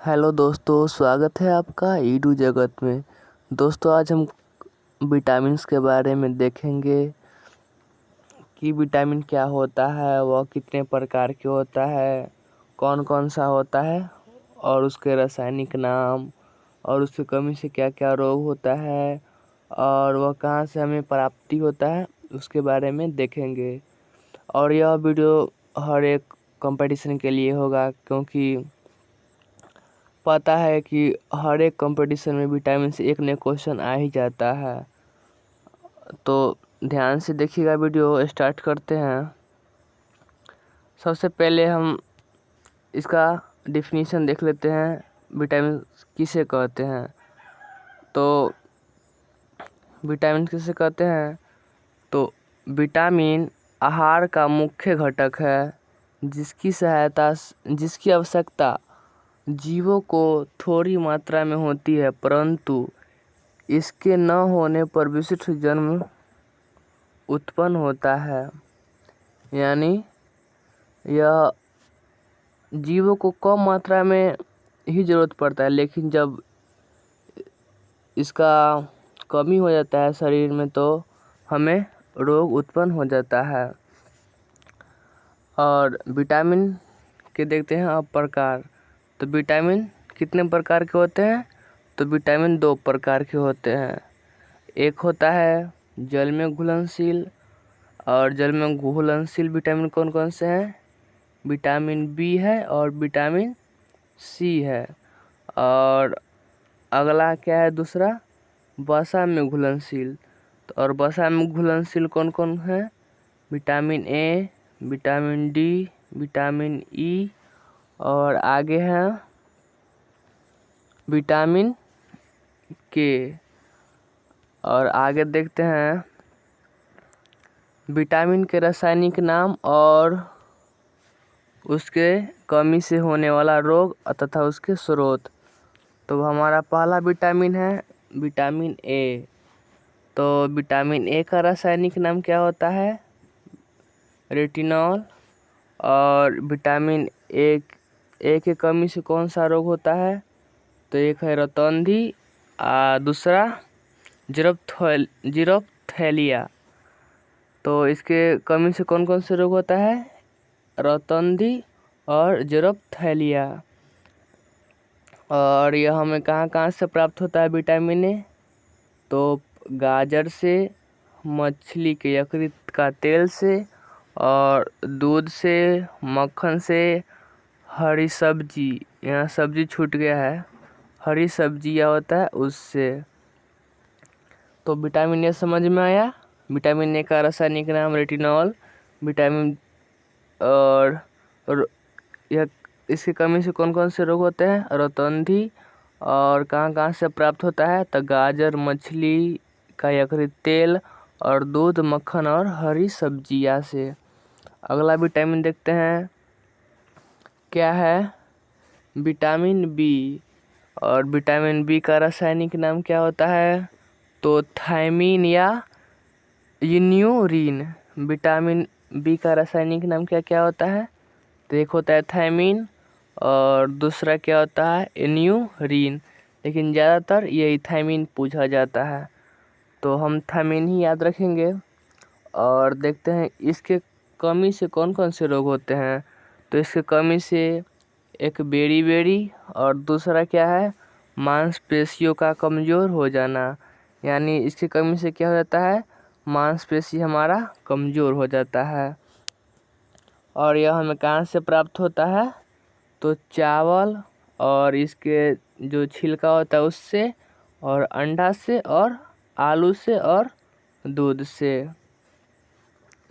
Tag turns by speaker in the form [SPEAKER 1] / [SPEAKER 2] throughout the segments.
[SPEAKER 1] Hello दोस्तों, स्वागत है आपका ईडू जगत में। दोस्तों, आज हम विटामिन्स के बारे में देखेंगे कि विटामिन क्या होता है, वह कितने प्रकार के होता है, कौन कौन सा होता है और उसके रासायनिक नाम और उसकी कमी से क्या क्या रोग होता है और वह कहाँ से हमें प्राप्ति होता है, उसके बारे में देखेंगे। और यह वीडियो हर एक कंपटीशन के लिए होगा, क्योंकि पता है कि हर एक कंपटीशन में विटामिन से एक नया क्वेश्चन आ ही जाता है। तो ध्यान से देखिएगा, वीडियो स्टार्ट करते हैं। सबसे पहले हम इसका डिफिनीशन देख लेते हैं, विटामिन किसे कहते हैं। तो विटामिन किसे कहते हैं, तो विटामिन आहार का मुख्य घटक है जिसकी आवश्यकता जीवों को थोड़ी मात्रा में होती है, परंतु इसके न होने पर विशिष्ट जन्म उत्पन्न होता है। यानी यह जीवों को कम मात्रा में ही ज़रूरत पड़ता है, लेकिन जब इसका कमी हो जाता है शरीर में तो हमें रोग उत्पन्न हो जाता है। और विटामिन के देखते हैं अब प्रकार। तो विटामिन कितने प्रकार के होते हैं, तो विटामिन 2 प्रकार के होते हैं। एक होता है जल में घुलनशील, और जल में घुलनशील विटामिन कौन कौन से हैं, विटामिन बी है और विटामिन सी है। और अगला क्या है दूसरा, वसा में घुलनशील। तो और वसा में घुलनशील कौन कौन है, vitamin A, vitamin D, vitamin E और आगे है विटामिन के। और आगे देखते हैं विटामिन के रासायनिक नाम और उसके कमी से होने वाला रोग तथा उसके स्रोत। तो हमारा पहला विटामिन है विटामिन ए। तो विटामिन ए का रासायनिक नाम क्या होता है, रेटिनॉल। और विटामिन ए के कमी से कौन सा रोग होता है, तो एक है रतौंधी, दूसरा जीरोप्थेलिया। तो इसके कमी से कौन कौन से रोग होता है, रतौंधी और जीरोप्थेलिया। और यह हमें कहाँ कहाँ से प्राप्त होता है विटामिन ए, तो गाजर से, मछली के यकृत का तेल से और दूध से, मक्खन से, हरी सब्जी, यहाँ सब्जी छूट गया है, हरी सब्जी या होता है उससे। तो विटामिन ए समझ में आया। विटामिन ए का रासायनिक नाम रेटिनॉल, विटामिन और यह इसकी कमी से कौन कौन से रोग होते हैं, रतौंधी। और कहाँ कहाँ से प्राप्त होता है, तो गाजर, मछली का यकृत तेल और दूध, मक्खन और हरी सब्जियाँ से। अगला विटामिन देखते हैं क्या है, विटामिन बी। और विटामिन बी का रासायनिक नाम क्या होता है, तो थायमीन या इन्यूरिन। विटामिन बी का रासायनिक नाम क्या क्या होता है, तो एक होता है थायमीन और दूसरा क्या होता है, इन्यूरिन। लेकिन ज़्यादातर ये थायमीन पूछा जाता है, तो हम थायमीन ही याद रखेंगे। और देखते हैं इसके कमी से कौन कौन से रोग होते हैं। तो इसके कमी से एक बेरी और दूसरा क्या है, मांसपेशियों का कमज़ोर हो जाना। यानी इसकी कमी से क्या हो जाता है, मांसपेशी हमारा कमज़ोर हो जाता है। और यह हमें कहाँ से प्राप्त होता है, तो चावल और इसके जो छिलका होता है उससे, और अंडा से, और आलू से, और दूध से।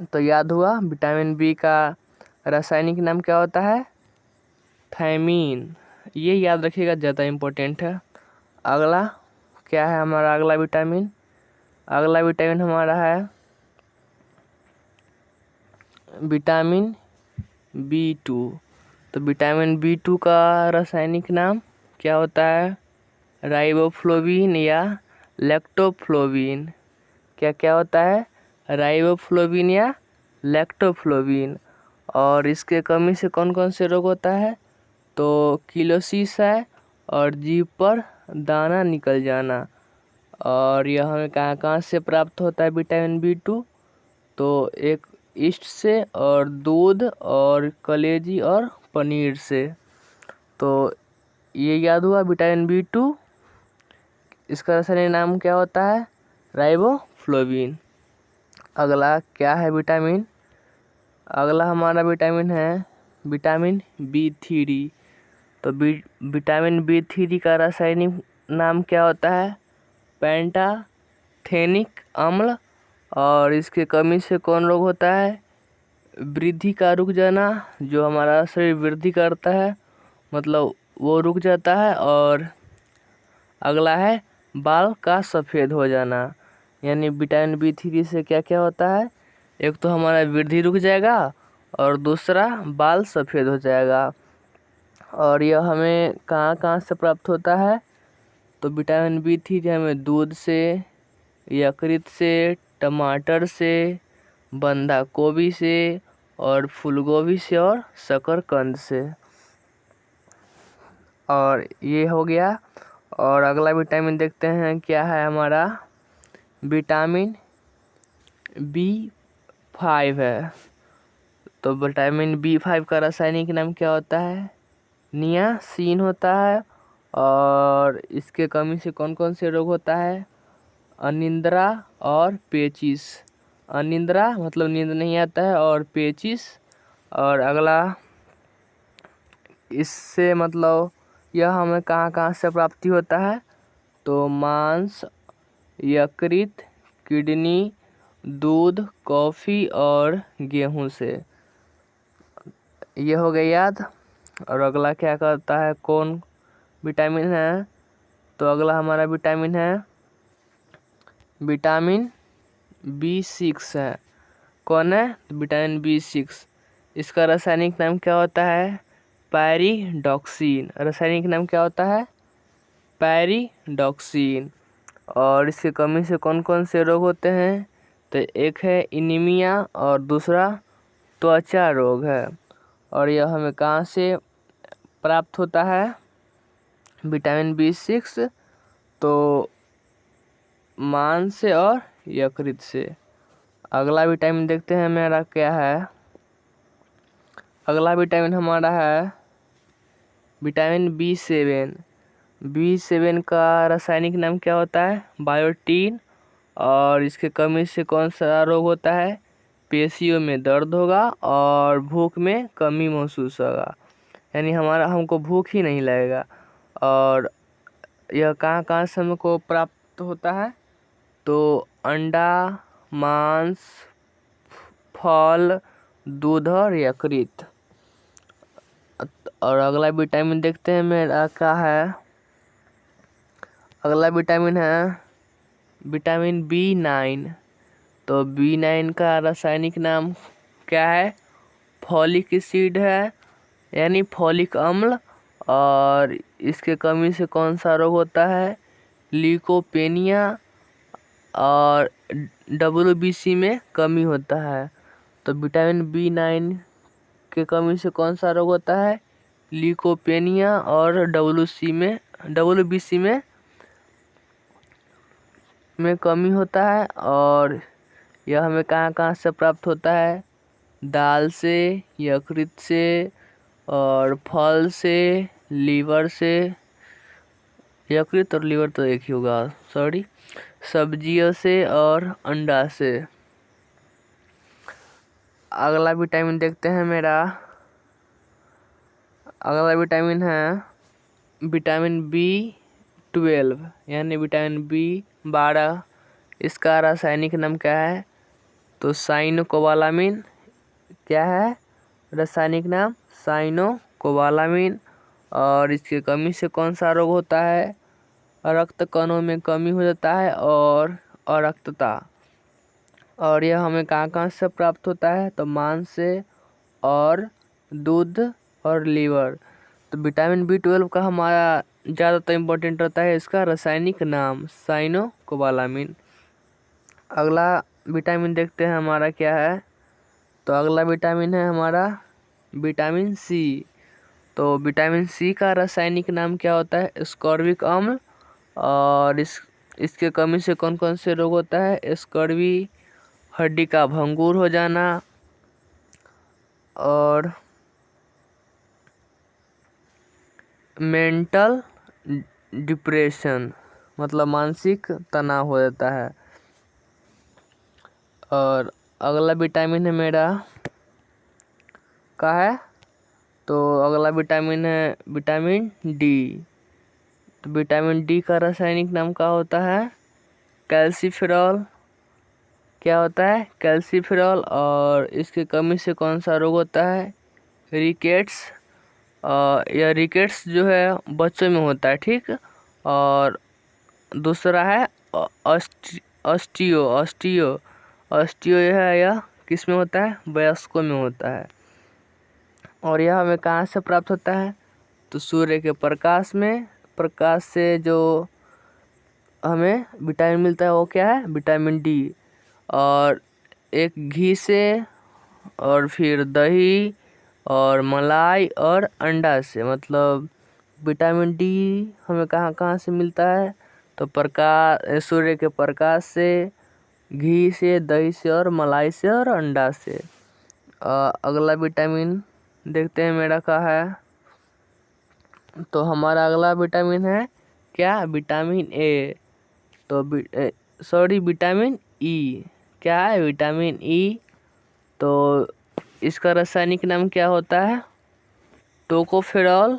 [SPEAKER 1] तो याद हुआ, विटामिन बी का रासायनिक नाम क्या होता है, थायमीन। ये याद रखिएगा, ज़्यादा इम्पोर्टेंट है। अगला क्या है हमारा, अगला विटामिन हमारा है विटामिन बी2। तो विटामिन बी2 का रासायनिक नाम क्या होता है, राइबोफ्लोविन या लैक्टोफ्लोविन। क्या क्या होता है, राइबोफ्लोविन या लैक्टोफ्लोविन। और इसके कमी से कौन कौन से रोग होता है, तो किलोसिस है और जीभ पर दाना निकल जाना। और यह हमें कहाँ कहाँ से प्राप्त होता है विटामिन B2? तो एक ईस्ट से और दूध और कलेजी और पनीर से। तो ये याद हुआ विटामिन B2, इसका रासायनिक नाम क्या होता है? राइबोफ्लोविन। अगला क्या है विटामिन? अगला हमारा विटामिन है विटामिन B3। तो विटामिन B3 का रासायनिक नाम क्या होता है? पेंटाथेनिक अम्ल। और इसके कमी से कौन रोग होता है? वृद्धि का रुक जाना, जो हमारा शरीर वृद्धि करता है मतलब वो रुक जाता है। और अगला है बाल का सफ़ेद हो जाना। यानी विटामिन B3 से क्या क्या होता है? एक तो हमारा वृद्धि रुक जाएगा और दूसरा बाल सफ़ेद हो जाएगा। और यह हमें कहाँ कहाँ से प्राप्त होता है? तो विटामिन B3 हमें दूध से, यकृत से, टमाटर से, बंधा गोभी से और फूलगोभी से और शकरकंद से। और ये हो गया। और अगला विटामिन देखते हैं क्या है हमारा? विटामिन B5 है। तो विटामिन B5 का रासायनिक नाम क्या होता है? नियासिन होता है। और इसके कमी से कौन कौन से रोग होता है? अनिद्रा और पेचिस। अनिद्रा मतलब नींद नहीं आता है, और पेचिस। और अगला इससे मतलब यह हमें कहाँ कहाँ से प्राप्ति होता है? तो मांस, यकृत, किडनी, दूध, कॉफ़ी और गेहूं से। ये हो गया याद। और अगला क्या करता है, कौन विटामिन है? तो अगला हमारा विटामिन है विटामिन B6 है। कौन है? Vitamin B6। इसका रासायनिक नाम क्या होता है? पैरिडॉक्सिन। रासायनिक नाम क्या होता है? पैरिडॉक्सिन। और इसकी कमी से कौन कौन से रोग होते हैं? तो एक है एनीमिया और दूसरा त्वचा रोग है। और यह हमें कहाँ से प्राप्त होता है विटामिन B6? तो मांस से और यकृत से। अगला विटामिन देखते हैं मेरा क्या है। अगला विटामिन हमारा है विटामिन B7। B7 का रासायनिक नाम क्या होता है? बायोटीन। और इसके कमी से कौन सा रोग होता है? पेशियों में दर्द होगा और भूख में कमी महसूस होगा। यानी हमको भूख ही नहीं लगेगा। और यह कहाँ कहाँ से हमको प्राप्त होता है? तो अंडा, मांस, फल, दूध और यकृत। और अगला विटामिन देखते हैं मेरा क्या है। अगला विटामिन है विटामिन B9। तो B9 का रासायनिक नाम क्या है? फॉलिक एसिड है, यानी फॉलिक अम्ल। और इसके कमी से कौन सा रोग होता है? ल्यूकोपेनिया और WBC में कमी होता है। तो विटामिन B9 के कमी से कौन सा रोग होता है? ल्यूकोपेनिया और WBC में कमी होता है। और यह हमें कहाँ कहाँ से प्राप्त होता है? दाल से, यकृत से और फल से, लीवर से। यकृत और लीवर तो एक ही होगा, सॉरी। सब्जियों से और अंडा से। अगला विटामिन देखते हैं मेरा। अगला विटामिन है विटामिन B12, यानी विटामिन B12। इसका रासायनिक नाम क्या है? तो साइनोकोबालामिन। क्या है रासायनिक नाम? साइनोकोबालामिन। और इसकी कमी से कौन सा रोग होता है? रक्त कणों में कमी हो जाता है और अरक्तता। और यह हमें कहाँ कहाँ से प्राप्त होता है? तो मांस से और दूध और लीवर। तो विटामिन B12 का हमारा ज़्यादातर इम्पोर्टेंट रहता है इसका रासायनिक नाम साइनोकोबालामिन। अगला विटामिन देखते हैं हमारा क्या है। तो अगला विटामिन है हमारा विटामिन C। तो विटामिन सी का रासायनिक नाम क्या होता है? एस्कॉर्बिक अम्ल। और इसके कमी से कौन कौन से रोग होता है? स्कर्वी, हड्डी का भंगुर हो जाना, और मेंटल डिप्रेशन, मतलब मानसिक तनाव हो जाता है। और अगला विटामिन है मेरा का है, तो अगला विटामिन है विटामिन डी। तो विटामिन डी का रासायनिक नाम क्या होता है? कैल्सीफेरॉल। क्या होता है? कैल्सीफेरॉल। और इसकी कमी से कौन सा रोग होता है? रिकेट्स। यह रिकेट्स जो है बच्चों में होता है, ठीक। और दूसरा है ऑस्टियो यह है, यह किस में होता है? वयस्कों में होता है। और यह हमें कहाँ से प्राप्त होता है? तो सूर्य के प्रकाश में, प्रकाश से जो हमें विटामिन मिलता है वो क्या है? Vitamin D. और एक घी से, और फिर दही और मलाई और अंडा से, मतलब विटामिन डी हमें कहाँ कहाँ से मिलता है? तो सूर्य के प्रकाश से, घी से, दही से और मलाई से और अंडा से। अगला विटामिन देखते हैं मेरा क्या है। तो हमारा अगला विटामिन है क्या? Vitamin A. तो विटामिन ई। क्या है? Vitamin E. तो इसका रासायनिक नाम क्या होता है? टोकोफेरॉल।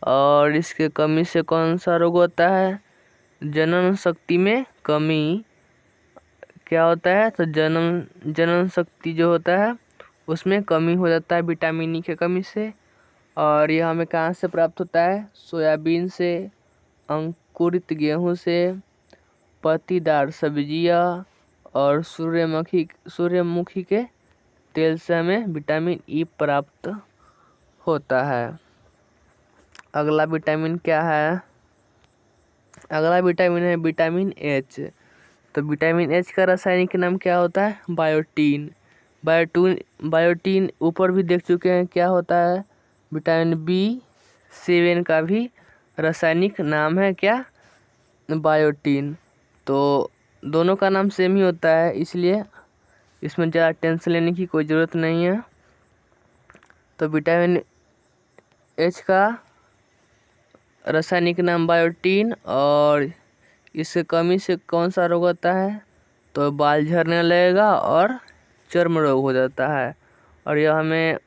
[SPEAKER 1] और इसके कमी से कौन सा रोग होता है? जनन शक्ति में कमी। क्या होता है? तो जनन शक्ति जो होता है उसमें कमी हो जाता है विटामिन ई के कमी से। और यह हमें कहाँ से प्राप्त होता है? सोयाबीन से, अंकुरित गेहूं से, पत्तीदार सब्जियां और सूर्यमुखी के तेल से हमें विटामिन ई प्राप्त होता है। अगला विटामिन क्या है? अगला विटामिन है विटामिन एच। तो विटामिन एच का रासायनिक नाम क्या होता है? बायोटीन। बायोटीन ऊपर भी देख चुके हैं क्या होता है। विटामिन B7 का भी रासायनिक नाम है क्या? बायोटीन। तो दोनों का नाम सेम ही होता है, इसलिए इसमें ज़्यादा टेंशन लेने की कोई ज़रूरत नहीं है। तो विटामिन एच का रासायनिक नाम बायोटीन। और इसके कमी से कौन सा रोग होता है? तो बाल झड़ने लगेगा और चर्म रोग हो जाता है। और यह हमें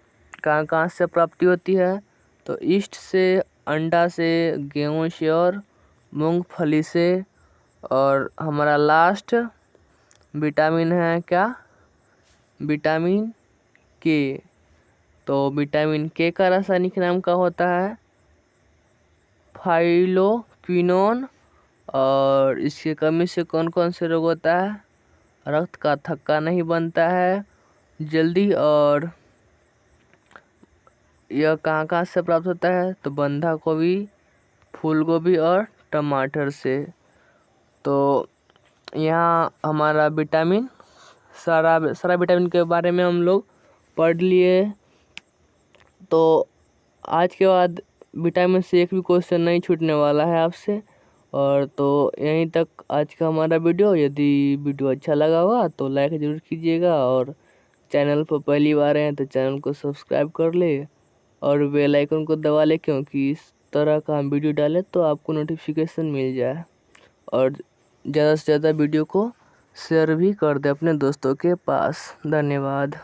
[SPEAKER 1] कहाँ कहाँ से प्राप्ति होती है? तो ईस्ट से, अंडा से, गेहूं से और मूंगफली से। और हमारा लास्ट विटामिन है क्या? विटामिन के। तो विटामिन के का रासायनिक नाम क्या होता है? फाइलोक्विनोन। और इसकी कमी से कौन कौन से रोग होता है? रक्त का थक्का नहीं बनता है जल्दी। और यह कहाँ कहाँ से प्राप्त होता है? तो बंधा गोभी, फूल गोभी और टमाटर से। तो यहाँ हमारा विटामिन सारा विटामिन के बारे में हम लोग पढ़ लिए। तो आज के बाद विटामिन से एक भी क्वेश्चन नहीं छूटने वाला है आपसे। और तो यहीं तक आज का हमारा वीडियो। यदि वीडियो अच्छा लगा हुआ तो लाइक ज़रूर कीजिएगा, और चैनल पर पहली बार हैं तो चैनल को सब्सक्राइब कर ले और बेल आइकन को दबा ले, क्योंकि इस तरह का हम वीडियो डालें तो आपको नोटिफिकेशन मिल जाए। और ज़्यादा से ज़्यादा वीडियो को शेयर भी कर दे अपने दोस्तों के पास। धन्यवाद।